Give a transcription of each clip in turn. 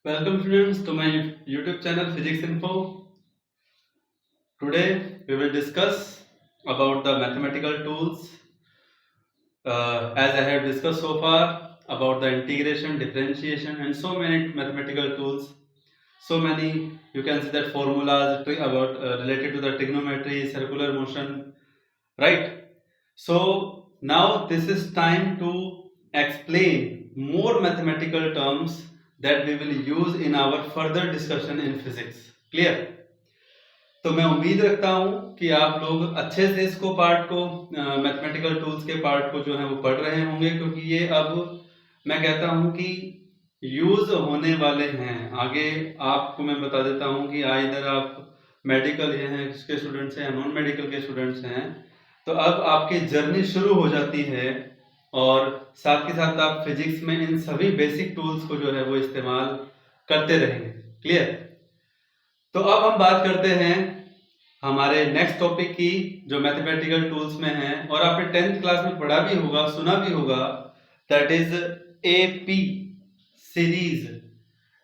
Welcome students to my YouTube channel Physics Info. Today we will discuss about the mathematical tools as I have discussed so far about the integration, differentiation and so many mathematical tools. So many you can see that formulas about related to the trigonometry, circular motion, right? So now this is time to explain more mathematical terms that we will use in our further discussion in physics. Clear? तो मैं उम्मीद रखता हूं कि आप लोग अच्छे से इसको पार्ट को मैथमेटिकल टूल्स के पार्ट को जो है वो पढ़ रहे होंगे, क्योंकि ये अब मैं कहता हूं कि यूज होने वाले हैं आगे। आपको मैं बता देता हूं कि इधर आप मेडिकल हैं के स्टूडेंट्स हैं, नॉन मेडिकल के स्टूडेंट्स हैं, तो अब आपकी जर्नी शुरू हो जाती है और साथ के साथ आप फिजिक्स में इन सभी बेसिक टूल्स को जो है वो इस्तेमाल करते रहेंगे। क्लियर? तो अब हम बात करते हैं हमारे नेक्स्ट टॉपिक की, जो मैथमेटिकल टूल्स में है और आपने 10th क्लास में पढ़ा भी होगा, सुना भी होगा, दैट इज एपी सीरीज,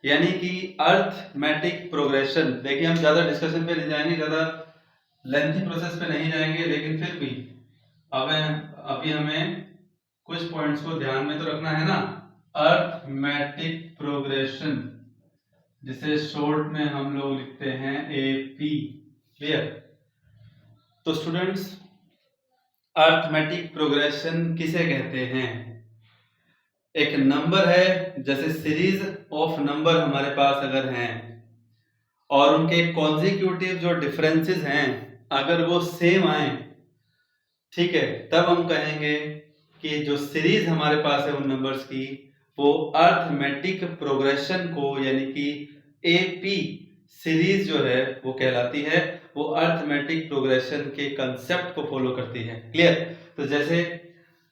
यानी कि अर्थमेटिक प्रोग्रेशन। देखिए हम ज्यादा डिस्कशन पे नहीं जाएंगे, ज्यादा लेंथी प्रोसेस पे नहीं जाएंगे, लेकिन फिर भी अब अभी हमें कुछ पॉइंट्स को ध्यान में तो रखना है ना। अर्थमेटिक प्रोग्रेशन, जिसे शॉर्ट में हम लोग लिखते हैं एपी। क्लियर? तो स्टूडेंट्स, अर्थमेटिक प्रोग्रेशन किसे कहते हैं? एक नंबर है, जैसे सीरीज ऑफ नंबर हमारे पास अगर हैं और उनके कॉन्जिक्यूटिव जो डिफरेंसेस हैं अगर वो सेम आए, ठीक है, तब हम कहेंगे कि जो सीरीज हमारे पास है उन नंबर्स की, वो अर्थमेटिक प्रोग्रेशन को यानी कि एपी सीरीज जो है वो कहलाती है, वो अर्थमेटिक प्रोग्रेशन के कंसेप्ट को फॉलो करती है। क्लियर? तो जैसे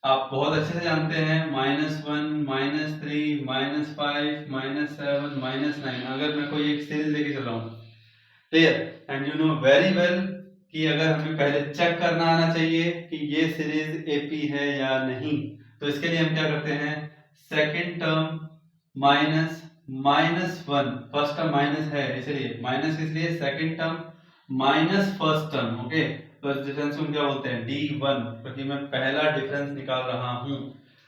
आप बहुत अच्छे से जानते हैं -1, -3, -5, -7, -9, अगर मैं कोई एक सीरीज लेके चल रहा हूँ, clear, and you know very well कि अगर हमें पहले चेक करना आना चाहिए कि ये सीरीज एपी है या नहीं, तो इसके लिए हम क्या करते हैं, second term minus -1, first term minus है इसलिए माइनस, इसलिए second term minus first term. Okay, तो इस डिफरेंस को क्या बोलते हैं, D1, क्योंकि मैं पहला डिफरेंस निकाल रहा हूं।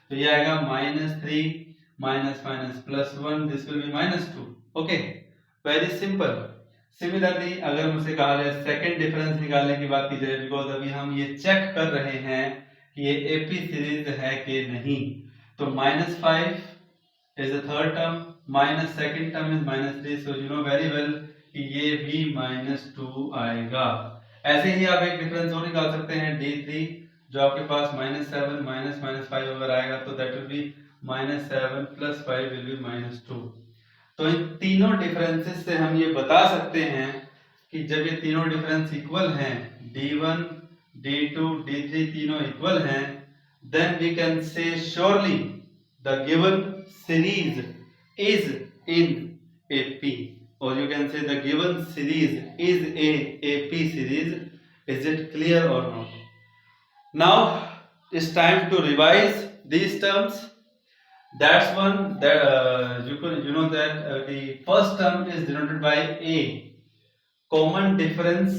तो ये आएगा -3 minus minus +1, this will be -2। Okay, very simple. Similarly अगर मुझसे कहा जाए सेकंड डिफरेंस निकालने की बात की जाए, बिकॉज अभी हम ये चेक कर रहे हैं कि ये एपी सीरीज है कि नहीं, तो -5 is the third term, minus second term is -3, so you know very well कि ये भी -2 आएगा। ऐसे ही आप एक डिफरेंस और निकाल सकते हैं D3, जो आपके पास -7 -5 अगर आएगा तो that will B -7 + 5 will be -2। तो इन तीनों डिफरेंसेस से हम ये बता सकते हैं कि जब ये तीनों डिफरेंस इक्वल हैं, D1, D2, D3 तीनों इक्वल हैं, then we can say surely the given series is in AP, or you can say the given series is a AP series. Is it clear or not? Now it's time to revise these terms. That's one that you know that the first term is denoted by A, common difference,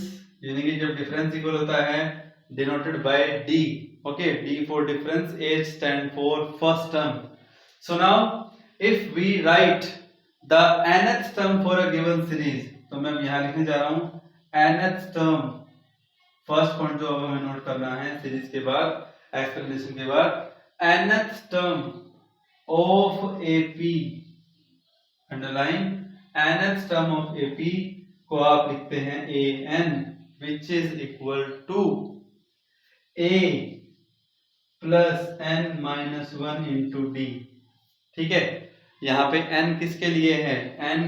यानी कि जब difference equal होता है, denoted by D. Okay, D for difference, A stand for first term. So now if we write the nth term for a given series, तो मैं यहाँ लिखने जा रहा हूँ nth term, फर्स्ट पॉइंट जो हमें नोट करना है सीरीज के बाद एक्सप्लेनेशन के बाद, nth term of AP, underline, nth term of AP को आप लिखते हैं an, which is equal to A plus n minus 1 into D। ठीक है, यहाँ पे n किसके लिए है, n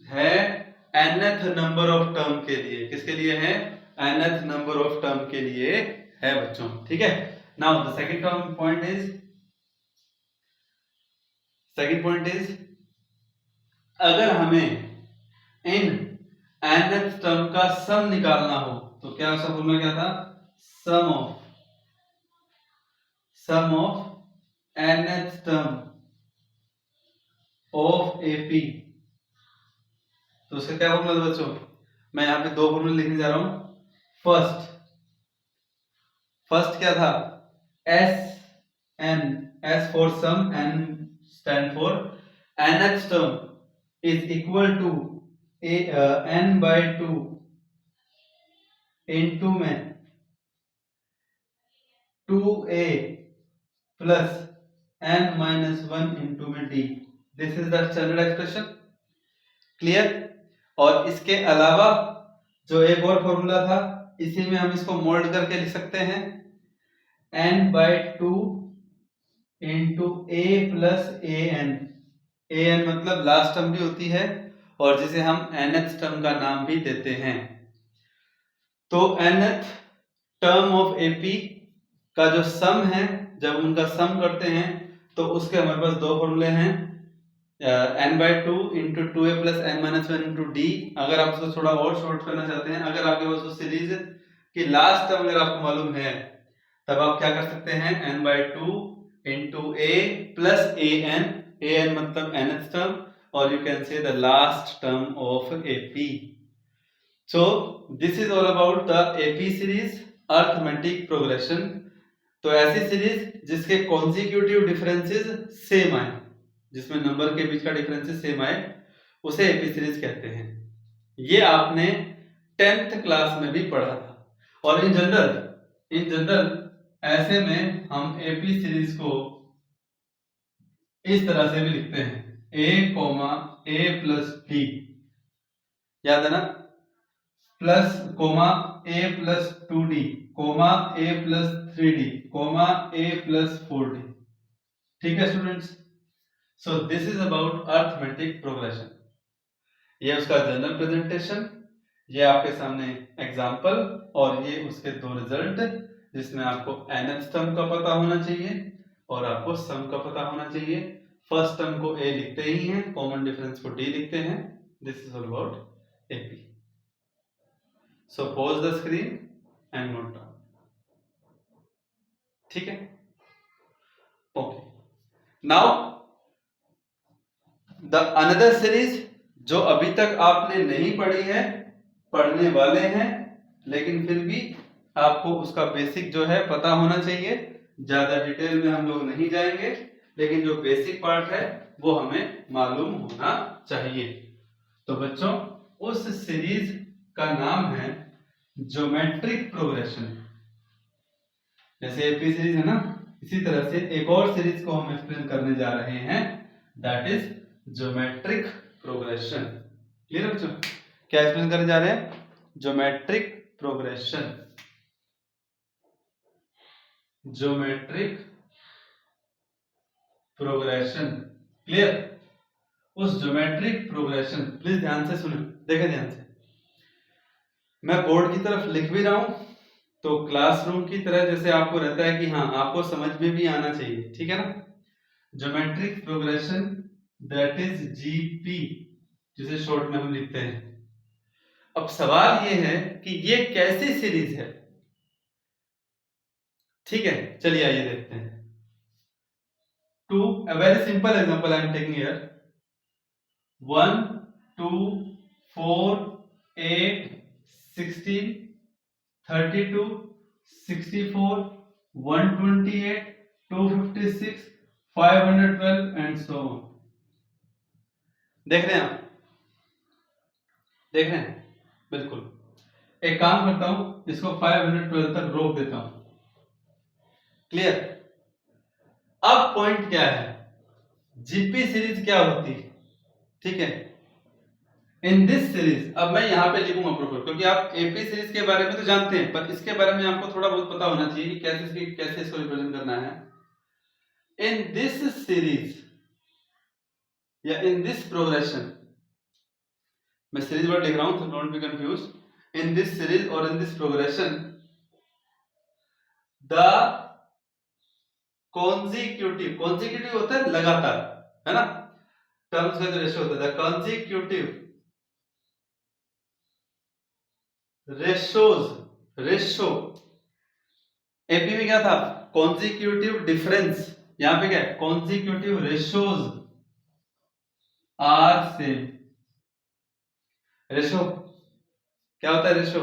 है nth नंबर ऑफ टर्म के लिए। किसके लिए है, nth नंबर ऑफ टर्म के लिए है बच्चों। ठीक है, now the second term point is, अगर हमें इन nth टर्म का सम निकालना हो तो क्या उसका फॉर्मूला क्या था, sum of nth term of AP तो उसका क्या फॉर्मूला था बच्चों? मैं यहाँ पे दो फॉर्मूले लिखने जा रहा हूं। फर्स्ट क्या था? S N, S for sum, N stand for nth term is equal to n by 2 into में 2a plus n minus 1 into में d। This is the standard expression. Clear? और इसके अलावा जो एक और फॉर्मूला था, इसी में हम इसको मोल्ड करके लिख सकते हैं n by 2 into a plus an मतलब लास्ट टर्म भी होती है और जिसे हम nth टर्म का नाम भी देते हैं। तो nth टर्म ऑफ एपी का जो सम है, जब उनका सम करते हैं तो उसके हमारे पास दो फॉर्मूले हैं, n by 2 into 2a plus n minus 1 into D. अगर आप उसको थोड़ा और शॉर्ट करना चाहते हैं, अगर आपके पास वो सीरीज की लास्ट टर्म अगर आपको मालूम है, तब आप क्या कर सकते हैं, n by 2 into a plus an मतलब nth टर्म, और you can say the last term of AP। So this is all about the AP series arithmetic progression. तो ऐसी सीरीज जिसके कॉन्जिक्यूटिव डिफरेंसेस सेम आए, जिसमें नंबर के बीच का differences same आए, उसे एपी सीरीज कहते हैं। ये आपने 10th क्लास में भी पढ़ा था। और इन जनरल ऐसे में हम एपी सीरीज को इस तरह से भी लिखते हैं, a प्लस b, याद है ना, plus comma a plus 2d comma a plus 3d comma a plus 4d। ठीक है students? So this is about arithmetic progression. ये उसका जनरल प्रेजेंटेशन, ये आपके सामने एग्जांपल, और ये उसके दो रिजल्ट, जिसमें आपको nth टर्म का पता होना चाहिए और आपको सम का पता होना चाहिए। फर्स्ट टर्म को a लिखते ही हैं, कॉमन डिफरेंस को d लिखते हैं। This is all about AP. So pause the screen and note down. ठीक है? Okay. Now the another series जो अभी तक आपने नहीं पढ़ी है, पढ़ने वाले हैं, लेकिन फिर भी आपको उसका बेसिक जो है पता होना चाहिए। ज्यादा डिटेल में हम लोग नहीं जाएंगे, लेकिन जो बेसिक पार्ट है वो हमें मालूम होना चाहिए। तो बच्चों, उस सीरीज का नाम है ज्योमेट्रिक प्रोग्रेशन। जैसे एपी सीरीज है ना, इसी तरह से एक और सीरीज को हम एक्सप्लेन करने जा रहे हैं, that is geometric progression. Clear बच्चों? क्या एक्सप्लेन करने जा रहे हैं? Geometric progression. Geometric progression. Clear? उस ज्योमेट्रिक प्रोग्रेशन, प्लीज ध्यान से सुनो, देखें ध्यान से। मैं बोर्ड की तरफ लिख भी रहा हूं, तो क्लासरूम की तरह जैसे आपको रहता है कि हाँ आपको समझ में भी आना चाहिए, ठीक है ना? Geometric progression, that is GP, जिसे शॉर्ट में हम लिखते हैं। अब सवाल ये है कि ये कैसी सीरीज है? ठीक है, चलिए आइए देखते हैं। To a very simple example I am taking here, 1 2 4 8 16 32 64 128 256 512 and so on. देख रहे हैं आप? देख रहे हैं? बिल्कुल। एक काम करता हूं, इसको 512 तक रोक देता हूं। क्लियर? अब पॉइंट क्या है, जीपी सीरीज क्या होती है? ठीक है, इन दिस सीरीज, अब मैं यहां पे लिखूंगा प्रॉपर, क्योंकि आप एपी सीरीज के बारे में तो जानते हैं, पर इसके बारे में आपको थोड़ा बहुत पता होना चाहिए कि कैसे इसको रिप्रेजेंट करना है। इन दिस सीरीज या इन दिस प्रोग्रेशन, मैं सीरीज वर्ड लिख रहा हूं तो don't be confuse. In this series और in this progression, the consecutive होता है लगातार, है ना, टर्म्स का जो रेशियो होता है, द कॉन्जिक्यूटिव रेशो। एपी में क्या था? कॉन्जिक्यूटिव डिफरेंस, यहां पे क्या है? Consecutive ratios are same. Ratio क्या होता है? रेशो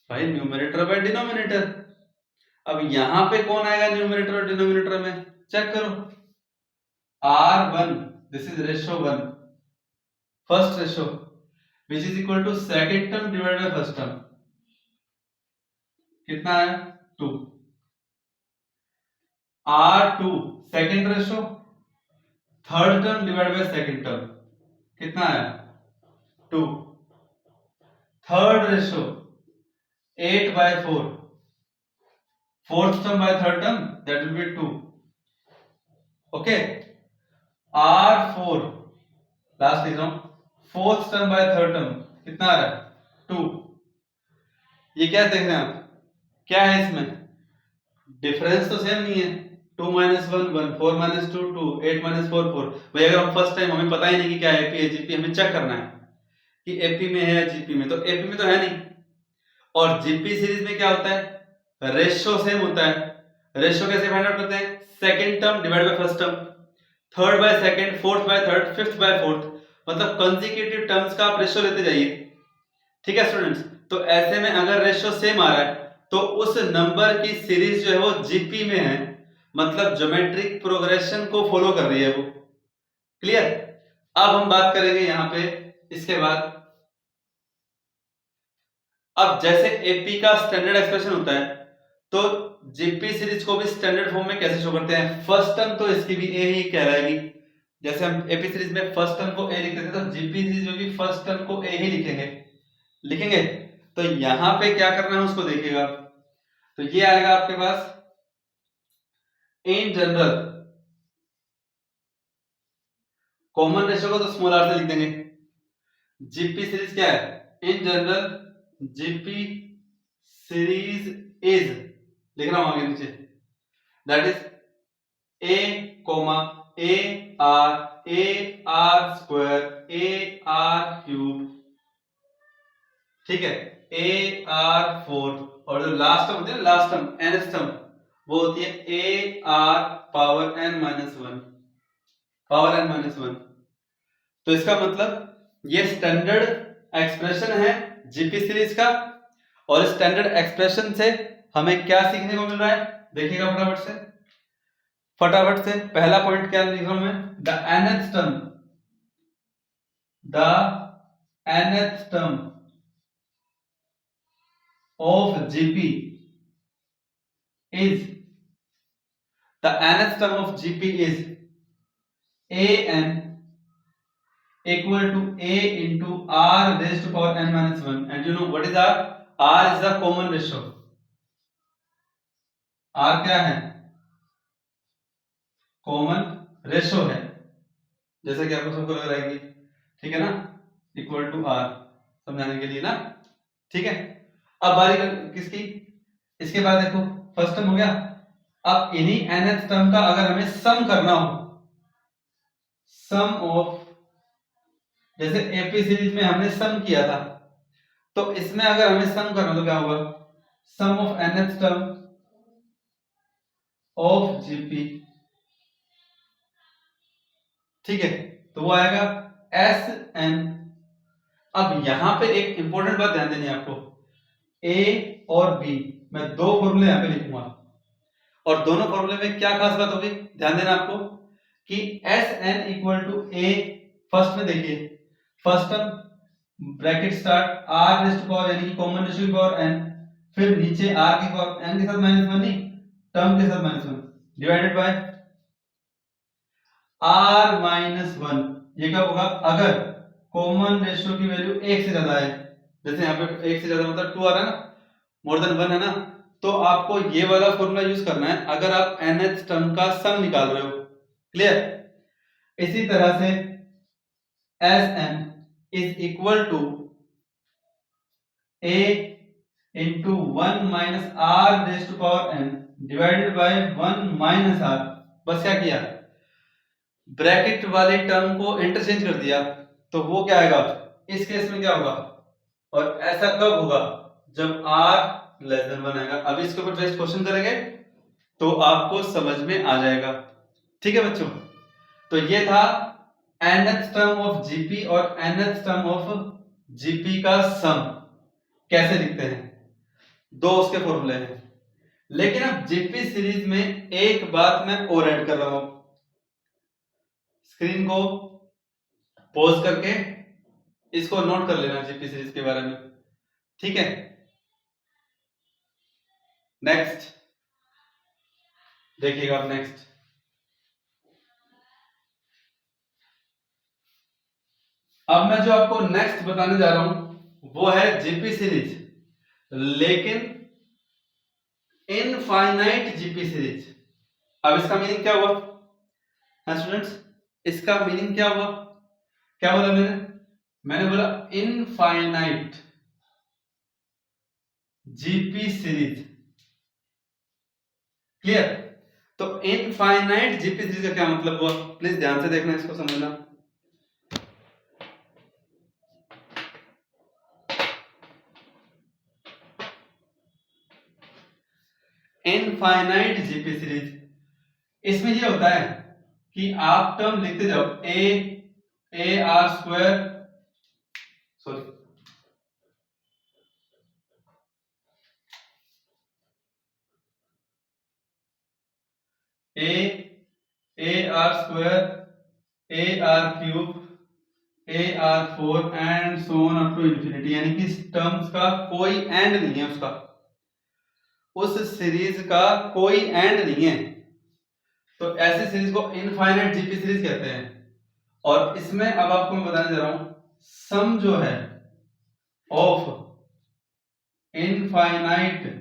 भाई न्यूमरेटर बाय डिनोमिनेटर। अब यहां पे कौन आएगा न्यूमरेटर और डिनोमिनेटर में? चेक करो। R1 this is ratio 1, first ratio which is equal to second term divided by first term. कितना है? 2। R2 second ratio third term divided by second term. कितना है? 2। Third ratio 8/4, fourth term by third term, that will be 2। Okay. R4 last लिख रहा हूं, fourth term by third term कितना आ रहा है? 2। ये क्या देख रहे हैं आप? क्या है इसमें? डिफरेंस तो सेम नहीं है। 2 - 1 1, 4 - 2 2, 8 - 4 4। भाई अगर हम फर्स्ट टाइम, हमें पता ही नहीं कि क्या एपी है जीपी, हमें चेक करना है कि एपी में है या जीपी में, तो एपी में तो है नहीं। और जीपी सीरीज में क्या होता है? रेशियो सेम होता है। रेशियो कैसे फाइंड आउट करते हैं? Second term divide by first term, third by second, fourth by third, fifth by fourth, मतलब कंसेक्यूटिव टर्म्स का आप रेशियो लेते जाइए। ठीक है स्टूडेंट्स? तो ऐसे में अगर रेशियो सेम आ रहा है तो उस नंबर की सीरीज जो है वो जीपी में है, मतलब ज्योमेट्रिक प्रोग्रेशन को फॉलो कर रही है वो। क्लियर? अब हम बात करेंगे यहां पे इसके बाद। अब जैसे एपी का स्टैंडर्ड एक्सप्रेशन होता है, तो जीपी सीरीज को भी स्टैंडर्ड फॉर्म में कैसे शो करते हैं? फर्स्ट टर्म तो इसकी भी ए ही कहलाएगी। जैसे हम एपी सीरीज में फर्स्ट टर्म को ए लिखते थे, तो जीपी सीरीज में भी फर्स्ट टर्म को ए ही लिखेंगे। तो यहां पे क्या करना है उसको देखिएगा। तो ये आएगा आपके पास इन जनरल, कॉमन रेशियो को तो स्मॉल आर से लिख देंगे। जीपी सीरीज क्या है? In general GP series is, लिख रहा हूं आगे नीचे, that is A comma A R square A R cube, ठीक है, ए आर 4, और जो लास्ट टर्म होती है ना, लास्ट टर्म nth टर्म, वो होती है A R power n-1, power n-1। तो इसका मतलब ये स्टैंडर्ड एक्सप्रेशन है जीपी सीरीज का, और स्टैंडर्ड एक्सप्रेशन से हमें क्या सीखने को मिल रहा है? देखिएगा फटाफट से पहला पॉइंट क्या लिख रहा हूं मैं? The nth term of GP is, the nth term of GP is an equal to a into r raised to power n-1, and you know what is r? R is the common ratio। r क्या है? Common ratio है, जैसा कि आपको सबको लग रहा है कि ठीक है ना, इक्वल टू r, समझाने के लिए ना। ठीक है, अब बारी किसकी? इसके बाद देखो फर्स्ट टर्म हो गया। अब इन्हीं nth टर्म का अगर हमें सम करना हो, सम ऑफ, जैसे एपी सीरीज में हमने सम किया था, तो इसमें अगर हमें सम करना तो क्या होगा? Sum of nth term of GP, ठीक है, तो वो आएगा एस एन। अब यहां पे एक इंपॉर्टेंट बात ध्यान देनी है आपको, ए और बी, मैं दो फॉर्मूले यहां पे लिखूंगा, और दोनों फॉर्मूले में क्या खास बात होगी ध्यान देना आपको, कि S N equal to A, first में देखिए, first term bracket start R raise to power, यानी कि कॉमन रेशियो की पावर n, फिर नीचे r की पावर n के साथ -1 नहीं, टर्म के साथ -1, डिवाइडेड बाय r-1। ये कब होगा? अगर कॉमन रेशियो की वैल्यू 1 से ज्यादा है, जैसे यहाँ पे 1 से ज्यादा मतलब 2 आ रहा है ना, मोर देन 1 है ना, तो आपको ये वाला फॉर्मूला यूज करना है अगर आप nth टर्म का सम निकाल रहे हो। क्लियर? इसी तरह से Sn is equal to a into 1 minus r raise to power n divided by 1 minus r। बस क्या किया? ब्रैकेट वाले टर्म को इंटरचेंज कर दिया, तो वो क्या आएगा? इस केस में क्या होगा? और ऐसा कब होगा? जब r लेस देन 1 आएगा। अब इसके ऊपर बेस्ट क्वेश्चन करेंगे तो आपको समझ में आ जाएगा। ठीक है बच्चों, तो ये था nth टर्म ऑफ जीपी और nth टर्म ऑफ जीपी का सम कैसे लिखते हैं, दो उसके फॉर्मूले हैं। लेकिन अब जीपी सीरीज में एक बात मैं और ऐड कर रहा हूं, स्क्रीन को पॉज करके इसको नोट कर लेना जीपी सीरीज के बारे में, ठीक है। नेक्स्ट देखिएगा आप, नेक्स्ट अब मैं जो आपको नेक्स्ट बताने जा रहा हूं वो है जीपी सीरीज, लेकिन इनफाइनाइट जीपी सीरीज। अब इसका मीनिंग क्या हुआ, हाँ स्टूडेंट्स, इसका मीनिंग क्या हुआ, क्या बोला मैंने बोला इनफाइनाइट जीपी सीरीज। क्लियर? तो इनफाइनाइट जीपी सीरीज का क्या मतलब हुआ, प्लीज ध्यान से देखना, इसको समझना। इनफाइनाइट जीपी सीरीज, इसमें ये होता है कि आप टर्म लिखते जाओ, A R square, sorry A R square, A R cube, A R four and so on up to infinity, यानी कि इस टर्म्स का कोई एंड नहीं है, उसका, उस सीरीज का कोई एंड नहीं है। तो ऐसी सीरीज को इनफाइनाइट जीपी सीरीज कहते हैं। और इसमें अब आपको मैं बताने जा रहा हूं, सम जो है ऑफ इनफाइनाइट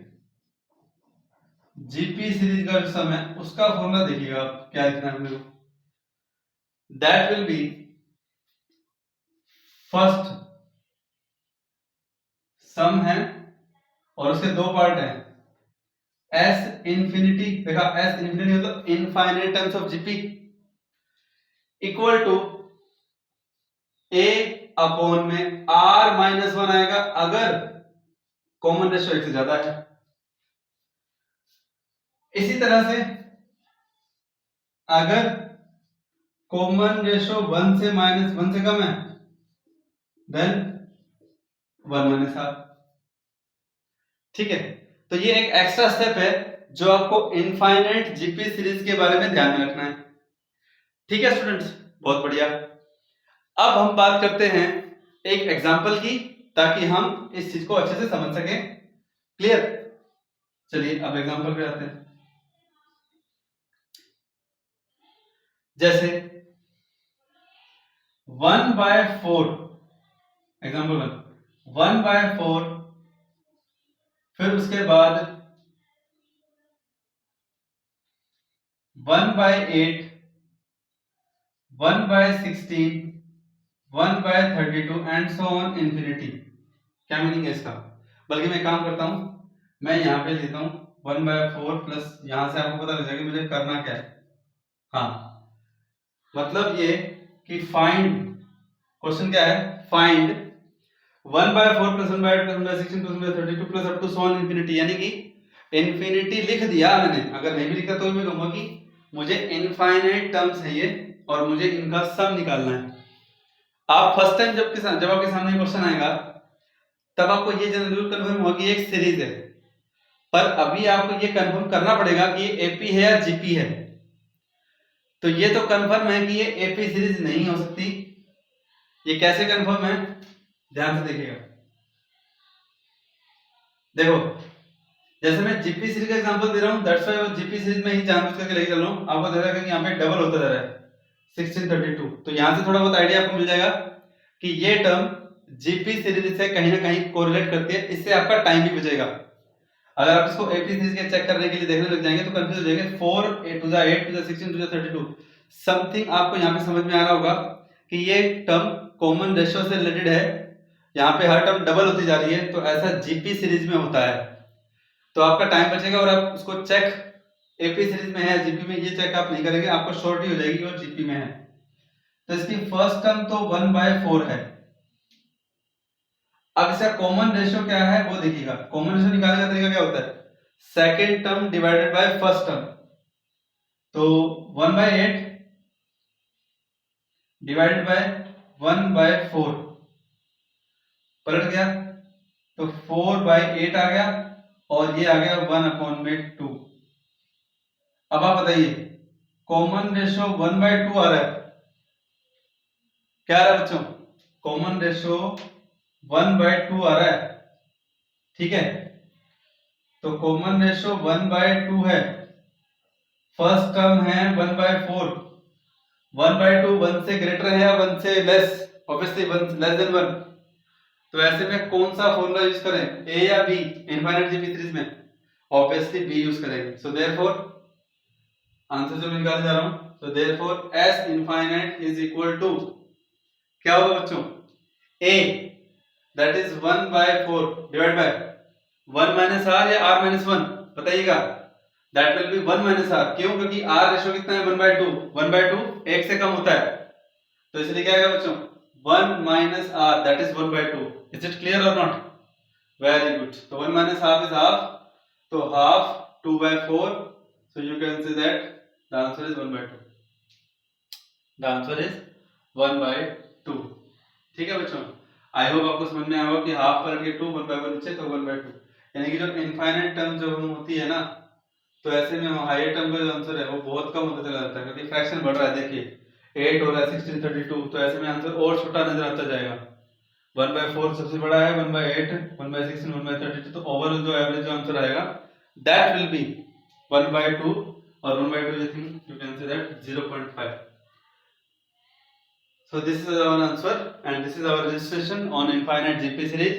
जीपी सीरीज का जो सम है उसका फॉर्मूला देखिएगा आप, क्या लिखना है मेरे को, that will be first sum है और उसके दो पार्ट हैं, एस इंफिनिटी, देखा एस इंफिनिटी मतलब infinite terms of GP, equal to A upon में आर माइनस वन आएगा अगर कॉमन रेशियो एक से ज्यादा है। इसी तरह से अगर कॉमन रेशियो वन से माइनस वन से कम है देन वन माइनस आर, ठीक है। तो ये एक एक्स्ट्रा स्टेप है जो आपको इनफाइनाइट जीपी सीरीज के बारे में ध्यान में रखना है, ठीक है स्टूडेंट्स, बहुत बढ़िया। अब हम बात करते हैं एक एग्जांपल की, ताकि हम इस चीज को अच्छे से समझ सकें। क्लियर? चलिए अब एग्जांपल पे आते हैं। जैसे 1/4, एग्जांपल 1/4, फिर उसके बाद 1/8, 1/16, 1/32 एंड सो ऑन इंफिनिटी। क्या मीनिंग है इसका? बल्कि मैं काम करता हूं, मैं यहां पे लेता हूं 1/4 प्लस, यहां से आपको पता लग जाएगा मुझे करना क्या है। हाँ, मतलब ये कि फाइंड, क्वेश्चन क्या है, find 1/4 plus 1/8 plus 1/16 plus 1/32 plus up to so on infinity, यानी कि इंफिनिटी लिख दिया मैंने, अगर नहीं भी लिखा तो मैं कहूंगा कि मुझे इनफाइनाइट टर्म्स है ये और मुझे इनका सम निकालना है। आप फर्स्ट टाइम जब आपके सामने क्वेश्चन आएगा तब आपको ये जरूर कंफर्म होगा कि ये एक सीरीज है, पर अभी आपको ये कंफर्म करना पड़ेगा कि ये एपी है या जीपी है। तो ये तो कंफर्म है कि ये एपी सीरीज नहीं हो सकती। ये कैसे कंफर्म है, ध्यान से देखिएगा। देखो, जैसे मैं जीपी सीरीज का एग्जांपल दे रहा हूं, दैट्स व्हाई वो जीपी सीरीज में ही जानबूझ करके लेके चल रहा हूं। आपको देखा कि यहां पे डबल होता जा रहा है 1632, तो यहां से थोड़ा बहुत आइडिया आपको मिल जाएगा कि ये टर्म जीपी सीरीज से कहीं ना कहीं कोरिलेट करती है। इससे आपका टाइम भी बचेगा। अगर आप इसको एपी सीरीज के चेक करने के लिए देखने लग जाएंगे तो कंफ्यूज हो जाएंगे। 4 to the 8 to the 16 to the 32 something आपको यहाँ पे समझ में आ रहा होगा कि ये टर्म कॉमन रेशियो से रिलेटेड है, यहाँ पे हर टर्म डबल होती जा रही है, तो ऐसा जीपी सीरीज में होता है। तो आपका टाइम बचेगा और आप उसको चेक एपी सीरीज में है जीपी में, ये चेक आप नहीं करेंगे, आपको श्योरिटी हो जाएगी वो जीपी में है। तो इसकी फर्स्ट टर्म तो 1/4 है। अब इसका कॉमन रेशियो क्या है वो देखिएगा। कॉमन रेशियो निकालने का तरीका क्या होता है, second term divided by first term. तो 1/8 डिवाइडेड बाय 1/4, पलट गया तो 4/8 आ गया और ये आ गया 1/2। अब आप बताइए कॉमन रेशो 1/2 आ रहा है, क्या आ रहा है बच्चों? कॉमन रेशो 1/2 आ रहा है, ठीक है। तो कॉमन रेशो 1/2 है, फर्स्ट टर्म है 1/4। 1/2 1 से ग्रेटर है या 1 से लेस? Obviously 1 less than 1। तो ऐसे में कौन सा फॉर्मूला यूज करें, ए या बी इनफाइनाइट जीपी सीरीज में? ऑब्वियसली बी यूज करेंगे। सो देयरफॉर आंसर जो मैं निकालने जा रहा हूं, so therefore s infinite is equal to क्या होगा बच्चों? a that is 1/4 divided by 1 minus r या r minus 1, बताइएगा। that will be 1 minus r, क्यों? क्योंकि r रेशो कितना है 1/2, 1/2 1 से कम होता है, तो इसलिए क्या आएगा बच्चों 1 minus r that is 1/2। is it clear or not? very good। so 1 minus half is half, so half 2/4, so you can say that the answer is 1/2। the answer is 1/2। ठीक है बच्चों, आई होप आपको समझ में आया होगा कि half पलट के 2 1/1 नीचे तो 1/2, यानी कि जो इनफाइनाइट टर्म जो होती है ना, तो ऐसे में हायर टर्म का जो आंसर है वो बहुत कम होता चला जाता है, क्योंकि फ्रैक्शन बढ़ रहा है। देखिए 8 हो रहा है 16 32, तो ऐसे में आंसर और छोटा नजर आता जाएगा। 1/4 सबसे बड़ा है, 1/8 1/16 1/32, तो ओवरऑल जो एवरेज जो आंसर आएगा दैट विल बी 1/2, और 1/2 you think you can say that 0.5। so this is our answer and this is our registration on infinite GP series।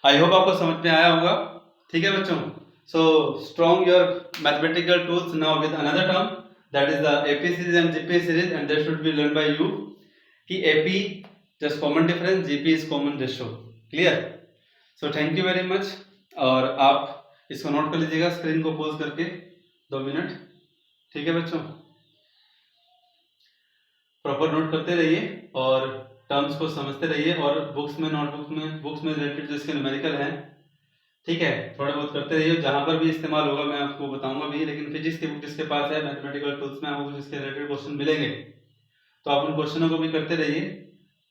I hope आपको समझ में आया होगा, ठीक है बच्चों। so strong your mathematical tools now with another term, that is the AP series and GP series, and that should be learned by you कि AP just common difference, GP is common ratio। clear? so thank you very much। और आप इसको note कर लीजिएगा screen को pause करके 2 minute, ठीक है बच्चों। प्रॉपर नोट करते रहिए और टर्म्स को समझते रहिए, और बुक्स में बुक्स में रिलेटेड जो इसके न्यूमेरिकल हैं, ठीक है, थोड़ा बहुत करते रहिए। जहां पर भी इस्तेमाल होगा मैं आपको बताऊंगा भी, लेकिन फिजिक्स की बुक जिसके पास है मैथमेटिकल टूल्स में आपको इसके रिलेटेड क्वेश्चन मिलेंगे, तो आप उन क्वेश्चनों को भी करते रहिए,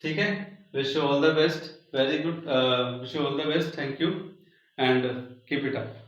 ठीक है। Wish you all the best, very good, wish you all the best, thank you and keep it up.